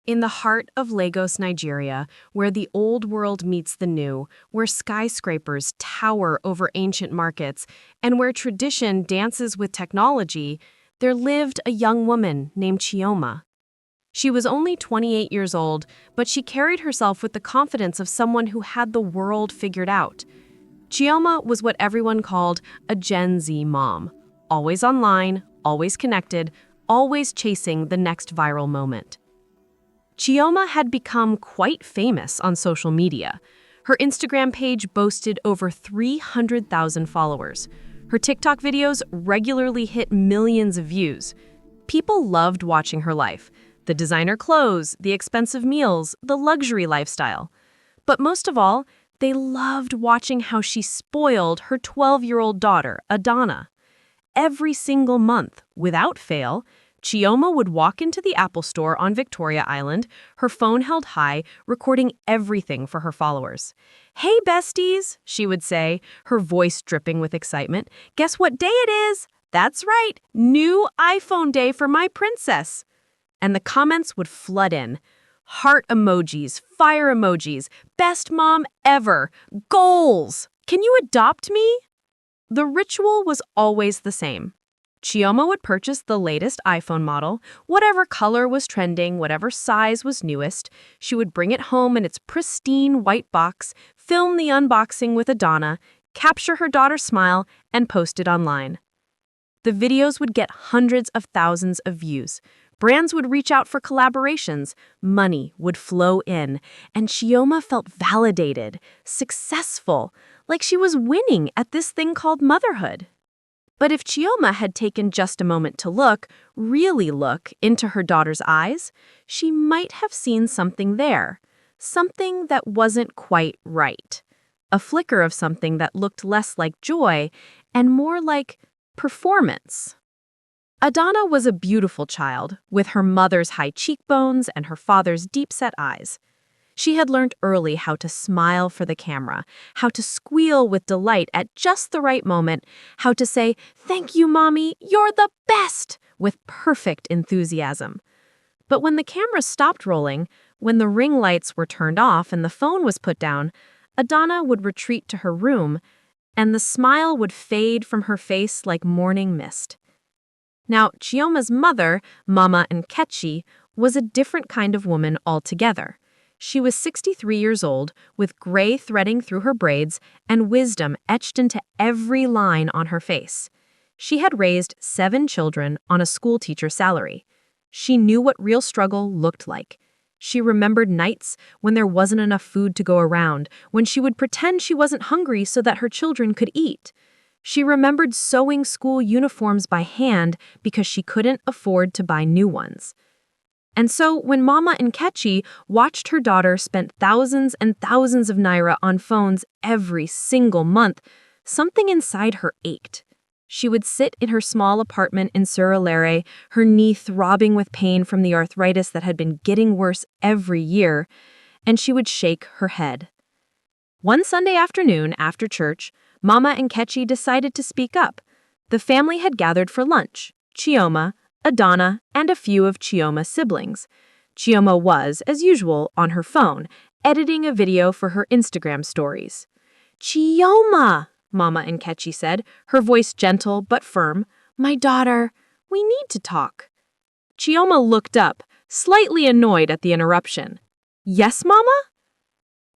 In the heart of Lagos, Nigeria, where the old world meets the new, where skyscrapers tower over ancient markets, and where tradition dances with technology, there lived a young woman named Chioma. She was only 28 years old, but she carried herself with the confidence of someone who had the world figured out. Chioma was what everyone called a Gen Z mom, always online, always connected, always chasing the next viral moment. Chioma had become quite famous on social media. Her Instagram page boasted over 300,000 followers. Her TikTok videos regularly hit millions of views. People loved watching her life, the designer clothes, the expensive meals, the luxury lifestyle. But most of all, they loved watching how she spoiled her 12-year-old daughter, Adana. Every single month, without fail, Chioma would walk into the Apple Store on Victoria Island, her phone held high, recording everything for her followers. "Hey, besties," she would say, her voice dripping with excitement. "Guess what day it is? That's right, new iPhone day for my princess." And the comments would flood in. Heart emojis, fire emojis, best mom ever, goals. Can you adopt me? The ritual was always the same. Chioma would purchase the latest iPhone model, whatever color was trending, whatever size was newest. She would bring it home in its pristine white box, film the unboxing with Adana, capture her daughter's smile, and post it online. The videos would get hundreds of thousands of views. Brands would reach out for collaborations, money would flow in, and Chioma felt validated, successful, like she was winning at this thing called motherhood. But if Chioma had taken just a moment to really look into her daughter's eyes, she might have seen something there, something that wasn't quite right. A flicker of something that looked less like joy and more like performance. Adana was a beautiful child, with her mother's high cheekbones and her father's deep-set eyes. She had learned early how to smile for the camera, how to squeal with delight at just the right moment, how to say, "Thank you, Mommy, you're the best," with perfect enthusiasm. But when the camera stopped rolling, when the ring lights were turned off and the phone was put down, Adana would retreat to her room, and the smile would fade from her face like morning mist. Now, Chioma's mother, Mama Nkechi, was a different kind of woman altogether. She was 63 years old, with gray threading through her braids and wisdom etched into every line on her face. She had raised 7 children on a schoolteacher's salary. She knew what real struggle looked like. She remembered nights when there wasn't enough food to go around, when she would pretend she wasn't hungry so that her children could eat. She remembered sewing school uniforms by hand because she couldn't afford to buy new ones. And so when Mama Nkechi watched her daughter spend thousands and thousands of naira on phones every single month, something inside her ached. She would sit in her small apartment in Surulere, her knee throbbing with pain from the arthritis that had been getting worse every year, and she would shake her head. One Sunday afternoon after church, Mama Nkechi decided to speak up. The family had gathered for lunch. Chioma, Adana, and a few of Chioma's siblings. Chioma was, as usual, on her phone, editing a video for her Instagram stories. "Chioma," Mama Nkechi said, her voice gentle but firm, "My daughter, we need to talk." Chioma looked up, slightly annoyed at the interruption. "Yes, Mama?"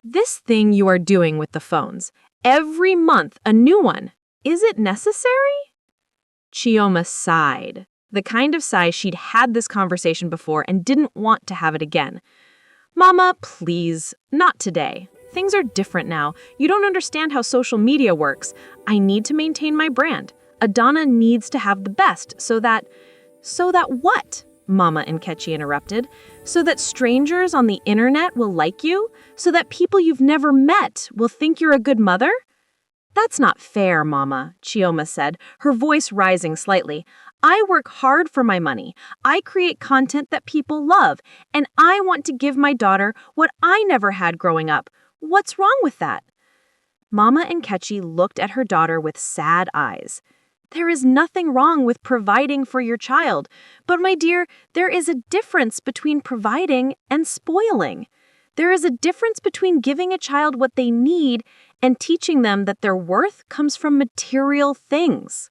"This thing you are doing with the phones, every month a new one, is it necessary?" Chioma sighed. The kind of sigh she'd had this conversation before and didn't want to have it again. "Mama, please, not today. Things are different now. You don't understand how social media works. I need to maintain my brand. Adana needs to have the best so that what?" Mama Nkechi interrupted. "So that strangers on the internet will like you? So that people you've never met will think you're a good mother?" "That's not fair, Mama," Chioma said, her voice rising slightly. "I work hard for my money. I create content that people love, and I want to give my daughter what I never had growing up. What's wrong with that?" Mama Nkechi looked at her daughter with sad eyes. There is nothing wrong with providing for your child, but my dear, there is a difference between providing and spoiling. There is a difference between giving a child what they need and teaching them that their worth comes from material things.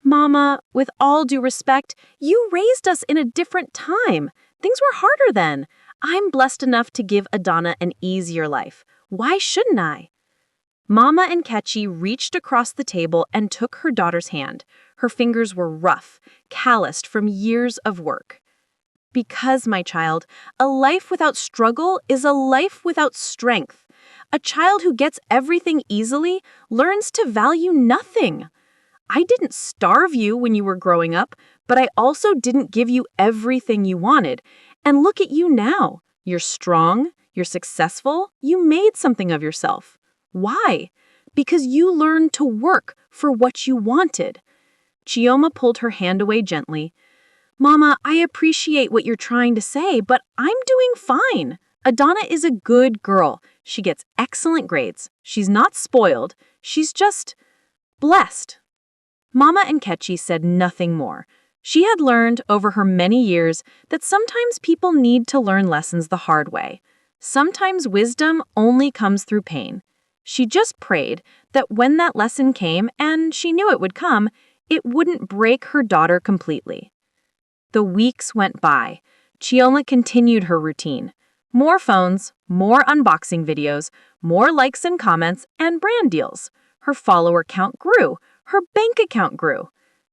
Mama, with all due respect, you raised us in a different time. Things were harder then. I'm blessed enough to give Adana an easier life. Why shouldn't I? Mama Nkechi reached across the table and took her daughter's hand. Her fingers were rough, calloused from years of work. Because, my child, a life without struggle is a life without strength. A child who gets everything easily learns to value nothing. I didn't starve you when you were growing up, but I also didn't give you everything you wanted. And look at you now. You're strong, you're successful, you made something of yourself. Why? Because you learned to work for what you wanted. Chioma pulled her hand away gently. Mama, I appreciate what you're trying to say, but I'm doing fine. Adana is a good girl. She gets excellent grades. She's not spoiled. She's just blessed. Mama Nkechi said nothing more. She had learned over her many years that sometimes people need to learn lessons the hard way. Sometimes wisdom only comes through pain. She just prayed that when that lesson came, and she knew it would come, it wouldn't break her daughter completely. The weeks went by. Chioma continued her routine. More phones, more unboxing videos, more likes and comments, and brand deals. Her follower count grew. Her bank account grew.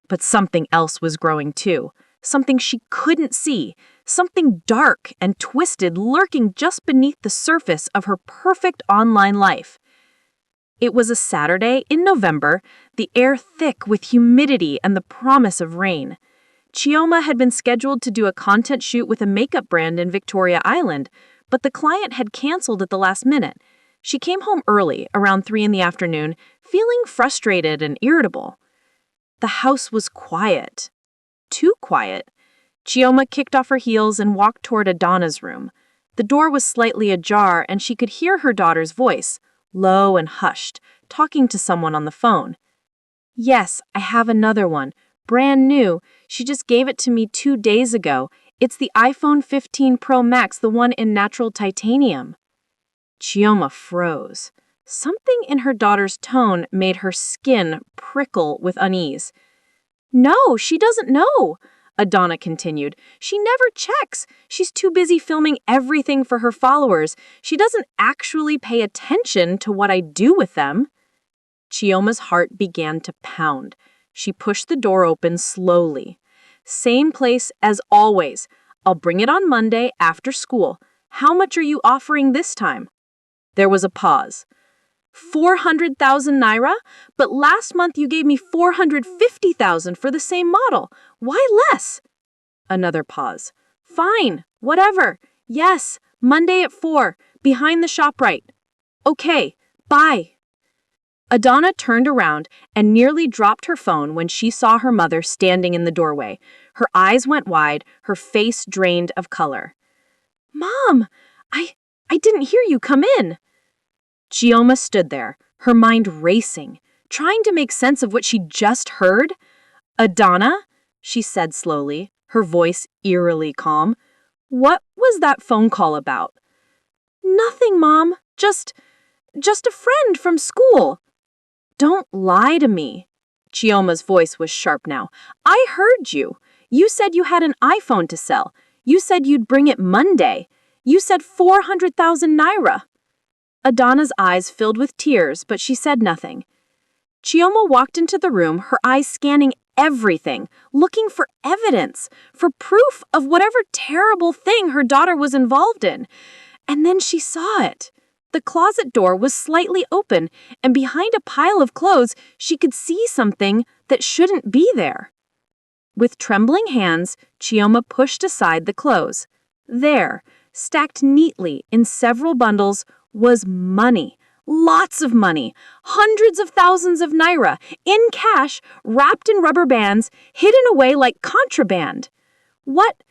But something else was growing too. Something she couldn't see. Something dark and twisted lurking just beneath the surface of her perfect online life. It was a Saturday in November, the air thick with humidity and the promise of rain. Chioma had been scheduled to do a content shoot with a makeup brand in Victoria Island, but the client had canceled at the last minute. She came home early, around 3 in the afternoon, feeling frustrated and irritable. The house was quiet. Too quiet. Chioma kicked off her heels and walked toward Adana's room. The door was slightly ajar and she could hear her daughter's voice, low and hushed, talking to someone on the phone. Yes, I have another one. Brand new. She just gave it to me 2 days ago. It's the iPhone 15 Pro Max, the one in natural titanium. Chioma froze. Something in her daughter's tone made her skin prickle with unease. No, she doesn't know, Adana continued. She never checks. She's too busy filming everything for her followers. She doesn't actually pay attention to what I do with them. Chioma's heart began to pound. She pushed the door open slowly. Same place as always. I'll bring it on Monday after school. How much are you offering this time? There was a pause. 400,000 naira? But last month you gave me 450,000 for the same model. Why less? Another pause. Fine, whatever. Yes, Monday at 4, behind the ShopRite. Okay, bye. Adana turned around and nearly dropped her phone when she saw her mother standing in the doorway. Her eyes went wide, her face drained of color. Mom, I didn't hear you come in. Chioma stood there, her mind racing, trying to make sense of what she just heard. Adana, she said slowly, her voice eerily calm. What was that phone call about? Nothing, Mom. Just a friend from school. Don't lie to me. Chioma's voice was sharp now. I heard you. You said you had an iPhone to sell. You said you'd bring it Monday. You said 400,000 naira. Adana's eyes filled with tears, but she said nothing. Chioma walked into the room, her eyes scanning everything, looking for evidence, for proof of whatever terrible thing her daughter was involved in. And then she saw it. The closet door was slightly open, and behind a pile of clothes, she could see something that shouldn't be there. With trembling hands, Chioma pushed aside the clothes. There, stacked neatly in several bundles, was money. Lots of money. Hundreds of thousands of naira, in cash, wrapped in rubber bands, hidden away like contraband. What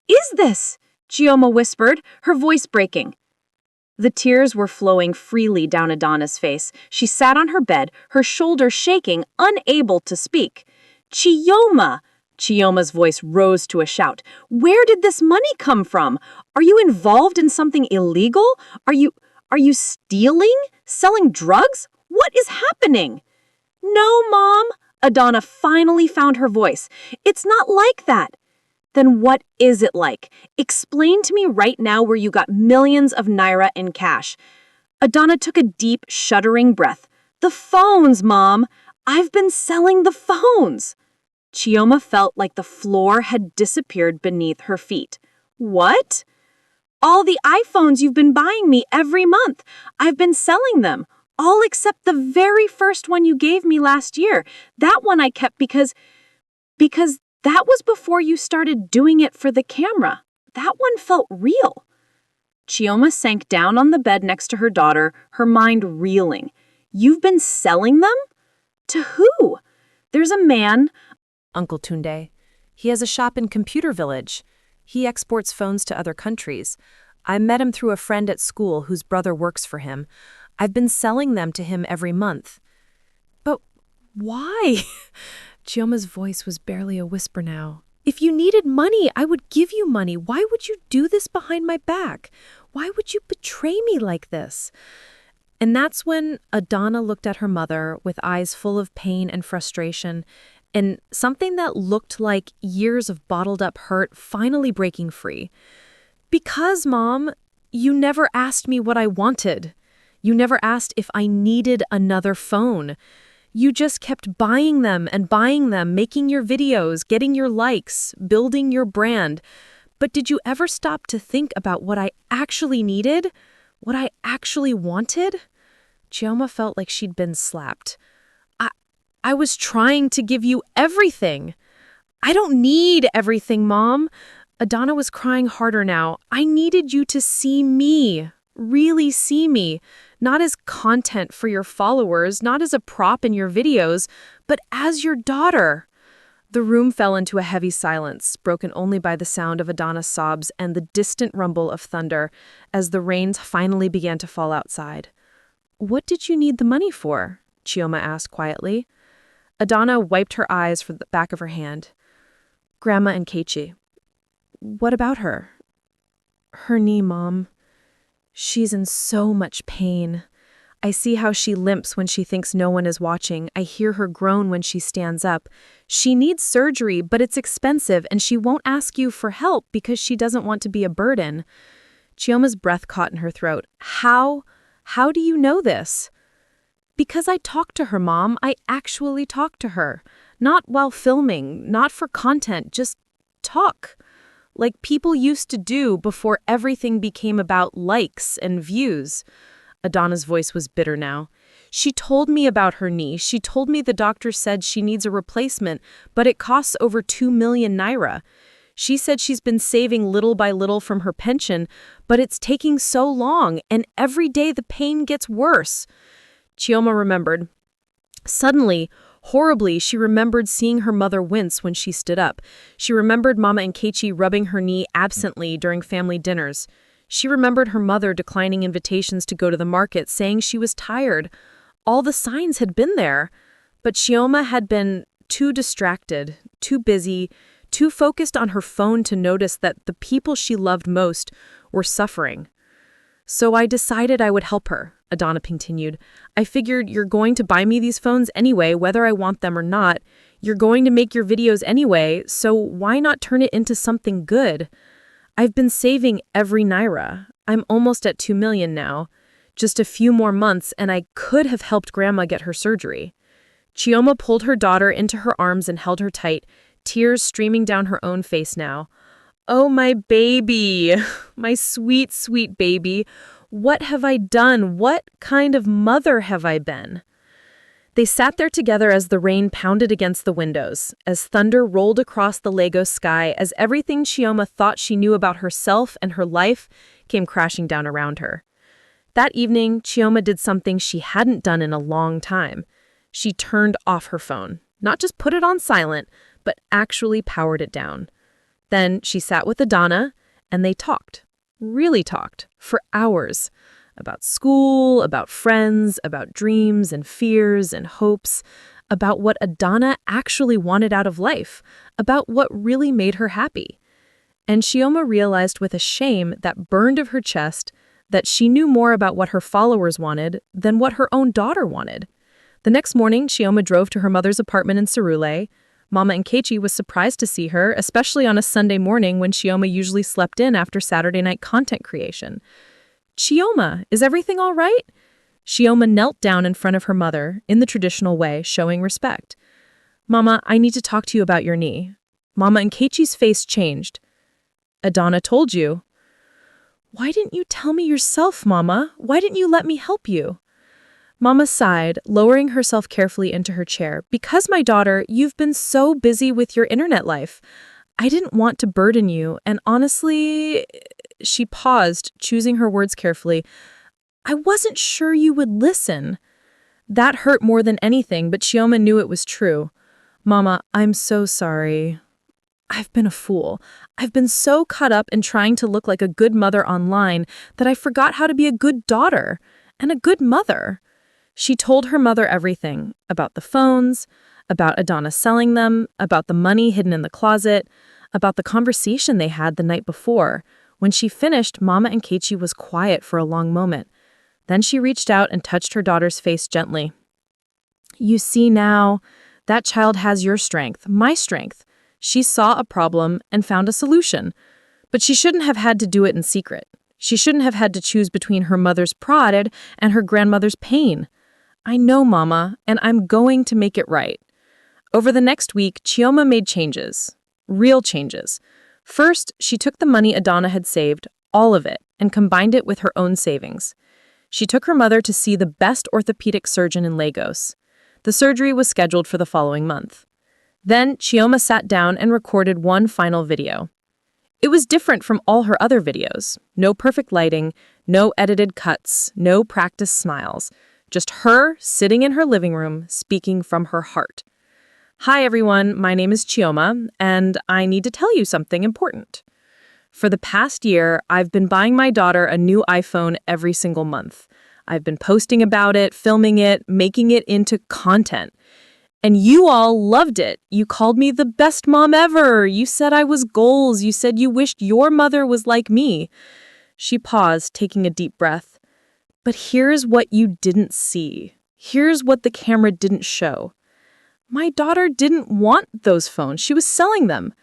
is this? Chioma whispered, her voice breaking. The tears were flowing freely down Adana's face. She sat on her bed, her shoulders shaking, unable to speak. Chioma! Chioma's voice rose to a shout. Where did this money come from? Are you involved in something illegal? Are you stealing? Selling drugs? What is happening? No, Mom. Adana finally found her voice. It's not like that. Then what is it like? Explain to me right now where you got millions of naira in cash. Adana took a deep, shuddering breath. The phones, Mom. I've been selling the phones. Chioma felt like the floor had disappeared beneath her feet. What? All the iPhones you've been buying me every month. I've been selling them. All except the very first one you gave me last year. That one I kept because that was before you started doing it for the camera. That one felt real. Chioma sank down on the bed next to her daughter, her mind reeling. You've been selling them? To who? There's a man. Uncle Tunde. He has a shop in Computer Village. He exports phones to other countries. I met him through a friend at school whose brother works for him. I've been selling them to him every month. But why? Chioma's voice was barely a whisper now. If you needed money, I would give you money. Why would you do this behind my back? Why would you betray me like this? And that's when Adana looked at her mother with eyes full of pain and frustration, and something that looked like years of bottled up hurt finally breaking free. Because, Mom, you never asked me what I wanted. You never asked if I needed another phone. You just kept buying them and buying them, making your videos, getting your likes, building your brand. But did you ever stop to think about what I actually needed? What I actually wanted? Chioma felt like she'd been slapped. I was trying to give you everything. I don't need everything, Mom. Adana was crying harder now. I needed you to see me, really see me, not as content for your followers, not as a prop in your videos, but as your daughter. The room fell into a heavy silence, broken only by the sound of Adana's sobs and the distant rumble of thunder as the rains finally began to fall outside. What did you need the money for? Chioma asked quietly. Adana wiped her eyes from the back of her hand. Grandma and Nkechi. What about her? Her knee, Mom. She's in so much pain. I see how she limps when she thinks no one is watching. I hear her groan when she stands up. She needs surgery, but it's expensive, and she won't ask you for help because she doesn't want to be a burden. Chioma's breath caught in her throat. How do you know this? Because I talked to her, Mom. I actually talked to her. Not while filming, not for content, just talk. Like people used to do before everything became about likes and views. Adana's voice was bitter now. She told me about her knee. She told me the doctor said she needs a replacement, but it costs over 2 million naira. She said she's been saving little by little from her pension, but it's taking so long, and every day the pain gets worse. Chioma remembered. Suddenly, horribly, she remembered seeing her mother wince when she stood up. She remembered Mama Nkechi rubbing her knee absently during family dinners. She remembered her mother declining invitations to go to the market, saying she was tired. All the signs had been there, but Chioma had been too distracted, too busy, too focused on her phone to notice that the people she loved most were suffering. So I decided I would help her, Adana continued. I figured you're going to buy me these phones anyway, whether I want them or not. You're going to make your videos anyway, so why not turn it into something good? I've been saving every naira. I'm almost at 2 million now. Just a few more months and I could have helped Grandma get her surgery. Chioma pulled her daughter into her arms and held her tight, tears streaming down her own face now. Oh, my baby, my sweet, sweet baby. What have I done? What kind of mother have I been? They sat there together as the rain pounded against the windows, as thunder rolled across the Lagos sky, as everything Chioma thought she knew about herself and her life came crashing down around her. That evening, Chioma did something she hadn't done in a long time. She turned off her phone, not just put it on silent, but actually powered it down. Then she sat with Adana, and they talked, really talked, for hours. About school, about friends, about dreams and fears and hopes, about what Adana actually wanted out of life, about what really made her happy. And Chioma realized with a shame that burned of her chest that she knew more about what her followers wanted than what her own daughter wanted. The next morning, Chioma drove to her mother's apartment in Sarule. Mama Nkechi was surprised to see her, especially on a Sunday morning when Chioma usually slept in after Saturday night content creation. "Chioma, is everything all right?" Chioma knelt down in front of her mother, in the traditional way, showing respect. "Mama, I need to talk to you about your knee." Mama Nkechi's face changed. "Adana told you." "Why didn't you tell me yourself, Mama? Why didn't you let me help you?" Mama sighed, lowering herself carefully into her chair. "Because, my daughter, you've been so busy with your internet life. I didn't want to burden you, and honestly..." She paused, choosing her words carefully. "I wasn't sure you would listen." That hurt more than anything, but Chioma knew it was true. "Mama, I'm so sorry. I've been a fool. I've been so caught up in trying to look like a good mother online that I forgot how to be a good daughter and a good mother." She told her mother everything, about the phones, about Adana selling them, about the money hidden in the closet, about the conversation they had the night before. When she finished, Mama Nkechi was quiet for a long moment. Then she reached out and touched her daughter's face gently. "You see now, that child has your strength, my strength. She saw a problem and found a solution. But she shouldn't have had to do it in secret. She shouldn't have had to choose between her mother's pride and her grandmother's pain. I know, Mama, and I'm going to make it right." Over the next week, Chioma made changes. Real changes. First, she took the money Adana had saved, all of it, and combined it with her own savings. She took her mother to see the best orthopedic surgeon in Lagos. The surgery was scheduled for the following month. Then, Chioma sat down and recorded one final video. It was different from all her other videos. No perfect lighting, no edited cuts, no practiced smiles. Just her sitting in her living room, speaking from her heart. "Hi everyone, my name is Chioma, and I need to tell you something important. For the past year, I've been buying my daughter a new iPhone every single month. I've been posting about it, filming it, making it into content. And you all loved it. You called me the best mom ever. You said I was goals. You said you wished your mother was like me." She paused, taking a deep breath. "But here's what you didn't see. Here's what the camera didn't show. My daughter didn't want those phones. She was selling them.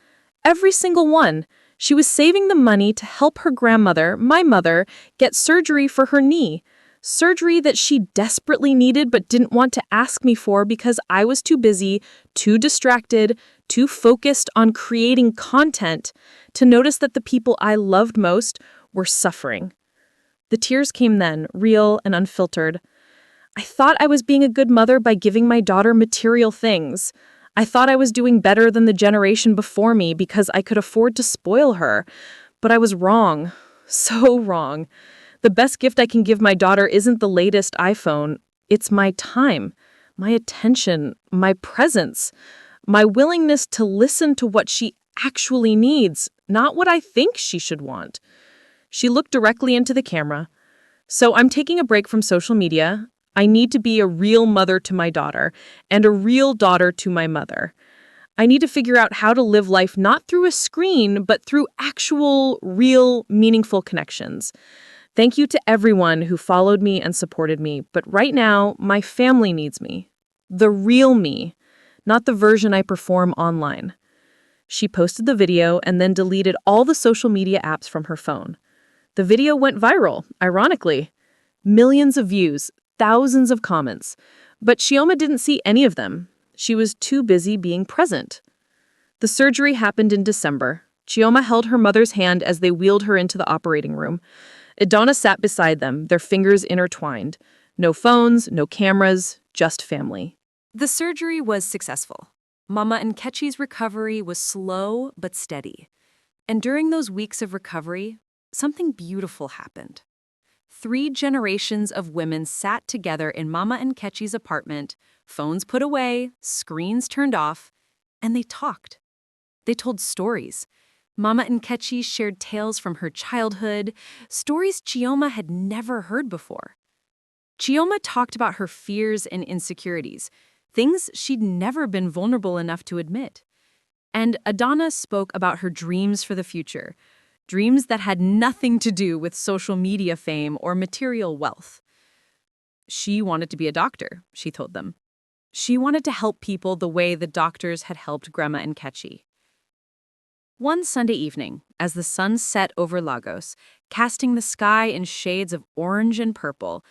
Every single one. She was saving the money to help her grandmother, my mother, get surgery for her knee. Surgery that she desperately needed but didn't want to ask me for because I was too busy, too distracted, too focused on creating content to notice that the people I loved most were suffering." The tears came then, real and unfiltered. "I thought I was being a good mother by giving my daughter material things. I thought I was doing better than the generation before me because I could afford to spoil her. But I was wrong. So wrong. The best gift I can give my daughter isn't the latest iPhone. It's my time, my attention, my presence, my willingness to listen to what she actually needs, not what I think she should want." She looked directly into the camera. "So I'm taking a break from social media. I need to be a real mother to my daughter and a real daughter to my mother. I need to figure out how to live life not through a screen, but through actual, real, meaningful connections. Thank you to everyone who followed me and supported me, but right now, my family needs me. The real me, not the version I perform online." She posted the video and then deleted all the social media apps from her phone. The video went viral, ironically. Millions of views, thousands of comments. But Chioma didn't see any of them. She was too busy being present. The surgery happened in December. Chioma held her mother's hand as they wheeled her into the operating room. Adana sat beside them, their fingers intertwined. No phones, no cameras, just family. The surgery was successful. Mama Nkechi's recovery was slow but steady. And during those weeks of recovery, something beautiful happened. 3 generations of women sat together in Mama Nkechi's apartment, phones put away, screens turned off, and they talked. They told stories. Mama Nkechi shared tales from her childhood, stories Chioma had never heard before. Chioma talked about her fears and insecurities, things she'd never been vulnerable enough to admit. And Adana spoke about her dreams for the future, dreams that had nothing to do with social media fame or material wealth. She wanted to be a doctor, she told them. She wanted to help people the way the doctors had helped Grandma Nkechi. One Sunday evening, as the sun set over Lagos, casting the sky in shades of orange and purple,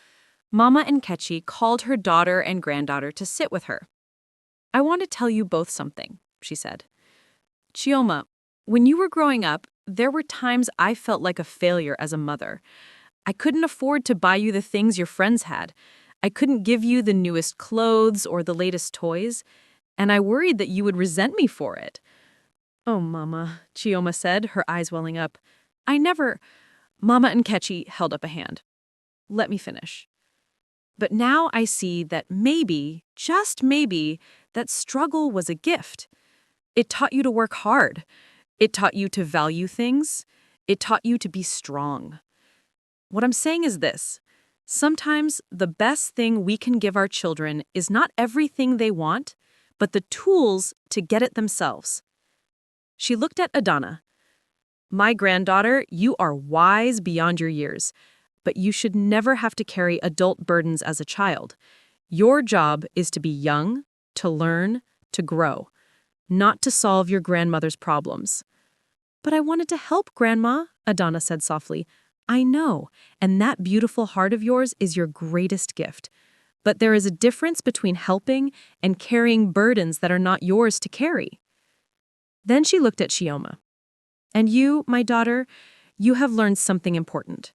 Mama Nkechi called her daughter and granddaughter to sit with her. "I want to tell you both something," she said. "Chioma, when you were growing up, there were times I felt like a failure as a mother. I couldn't afford to buy you the things your friends had. I couldn't give you the newest clothes or the latest toys, and I worried that you would resent me for it." "Oh, Mama," Chioma said, her eyes welling up. "I never—" Mama Nkechi held up a hand. "Let me finish. But now I see that maybe, just maybe, that struggle was a gift. It taught you to work hard. It taught you to value things. It taught you to be strong. What I'm saying is this. Sometimes the best thing we can give our children is not everything they want, but the tools to get it themselves." She looked at Adana. "My granddaughter, you are wise beyond your years, but you should never have to carry adult burdens as a child. Your job is to be young, to learn, to grow, not to solve your grandmother's problems." "But I wanted to help, Grandma," Adana said softly. "I know, and that beautiful heart of yours is your greatest gift. But there is a difference between helping and carrying burdens that are not yours to carry." Then she looked at Chioma. "And you, my daughter, you have learned something important.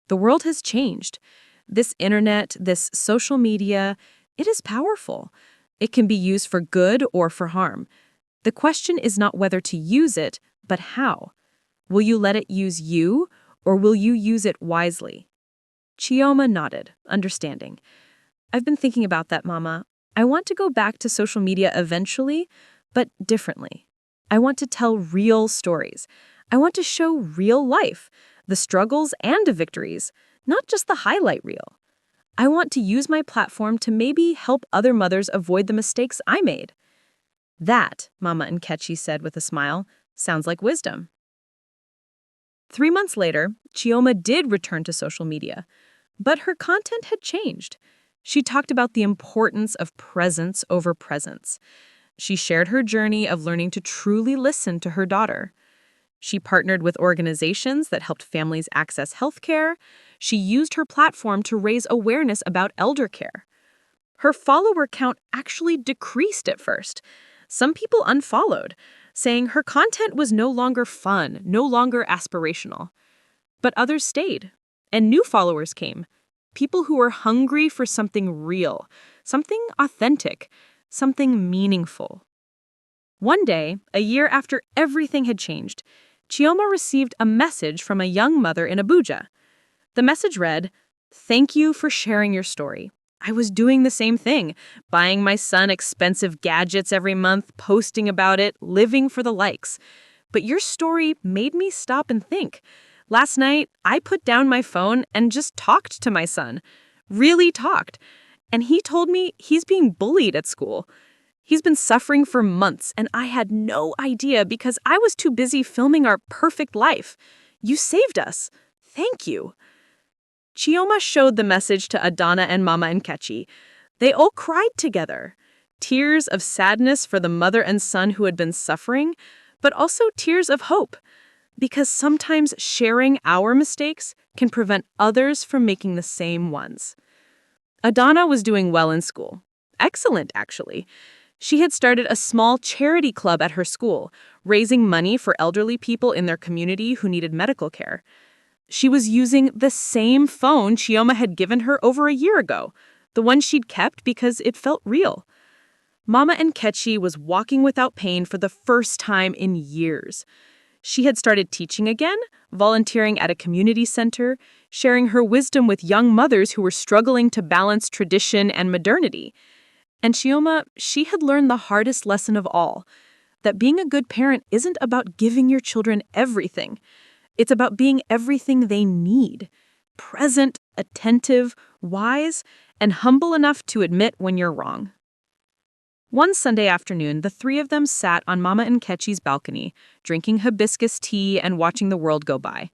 The world has changed. This internet, this social media, it is powerful. It can be used for good or for harm. The question is not whether to use it, but how. Will you let it use you, or will you use it wisely?" Chioma nodded, understanding. "I've been thinking about that, Mama. I want to go back to social media eventually, but differently. I want to tell real stories. I want to show real life, the struggles and the victories, not just the highlight reel. I want to use my platform to maybe help other mothers avoid the mistakes I made." "That," Mama Nkechi said with a smile, "sounds like wisdom." 3 months later, Chioma did return to social media, but her content had changed. She talked about the importance of presence over presence. She shared her journey of learning to truly listen to her daughter. She partnered with organizations that helped families access healthcare. She used her platform to raise awareness about elder care. Her follower count actually decreased at first. Some people unfollowed, saying her content was no longer fun, no longer aspirational. But others stayed, and new followers came. People who were hungry for something real, something authentic, something meaningful. One day, a year after everything had changed, Chioma received a message from a young mother in Abuja. The message read, "Thank you for sharing your story. I was doing the same thing, buying my son expensive gadgets every month, posting about it, living for the likes. But your story made me stop and think. Last night, I put down my phone and just talked to my son. Really talked. And he told me he's being bullied at school. He's been suffering for months, and I had no idea because I was too busy filming our perfect life. You saved us. Thank you." Chioma showed the message to Adana and Mama Nkechi. They all cried together. Tears of sadness for the mother and son who had been suffering, but also tears of hope. Because sometimes sharing our mistakes can prevent others from making the same ones. Adana was doing well in school. Excellent, actually. She had started a small charity club at her school, raising money for elderly people in their community who needed medical care. She was using the same phone Chioma had given her over a year ago, the one she'd kept because it felt real. Mama Nkechi was walking without pain for the first time in years. She had started teaching again, volunteering at a community center, sharing her wisdom with young mothers who were struggling to balance tradition and modernity. And Chioma, she had learned the hardest lesson of all. that being a good parent isn't about giving your children everything. It's about being everything they need. Present, attentive, wise, and humble enough to admit when you're wrong. One Sunday afternoon, the three of them sat on Mama Nkechi's balcony, drinking hibiscus tea and watching the world go by.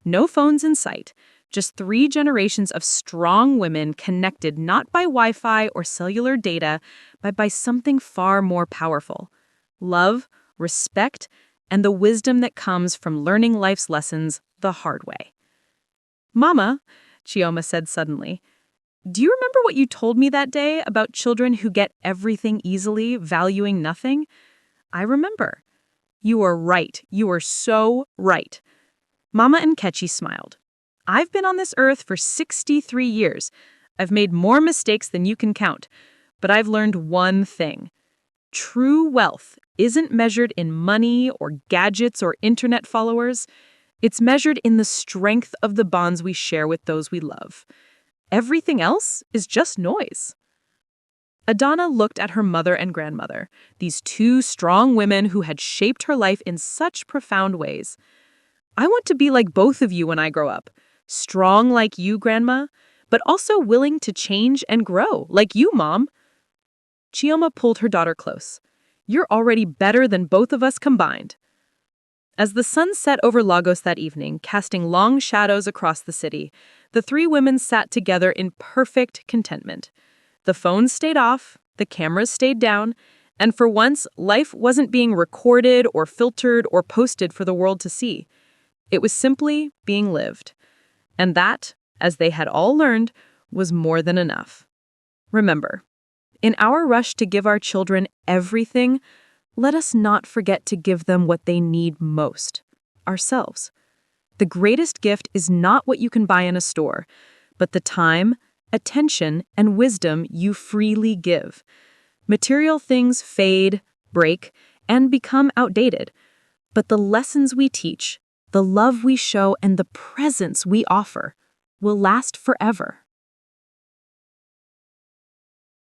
No phones in sight, just 3 generations of strong women connected not by Wi-Fi or cellular data, but by something far more powerful: love, respect, and the wisdom that comes from learning life's lessons the hard way. "Mama," Chioma said suddenly, "do you remember what you told me that day about children who get everything easily, valuing nothing?" "I remember." "You are right. You are so right." Mama Nkechi smiled. "I've been on this earth for 63 years. I've made more mistakes than you can count. But I've learned one thing. True wealth isn't measured in money or gadgets or internet followers. It's measured in the strength of the bonds we share with those we love. Everything else is just noise." Adana looked at her mother and grandmother, these 2 strong women who had shaped her life in such profound ways. "I want to be like both of you when I grow up. Strong like you, Grandma, but also willing to change and grow, like you, Mom." Chioma pulled her daughter close. "You're already better than both of us combined." As the sun set over Lagos that evening, casting long shadows across the city, the 3 women sat together in perfect contentment. The phones stayed off, the cameras stayed down, and for once, life wasn't being recorded or filtered or posted for the world to see. It was simply being lived. And that, as they had all learned, was more than enough. Remember, in our rush to give our children everything, let us not forget to give them what they need most: ourselves. The greatest gift is not what you can buy in a store, but the time, attention, and wisdom you freely give. Material things fade, break, and become outdated, but the lessons we teach, the love we show, and the presence we offer will last forever.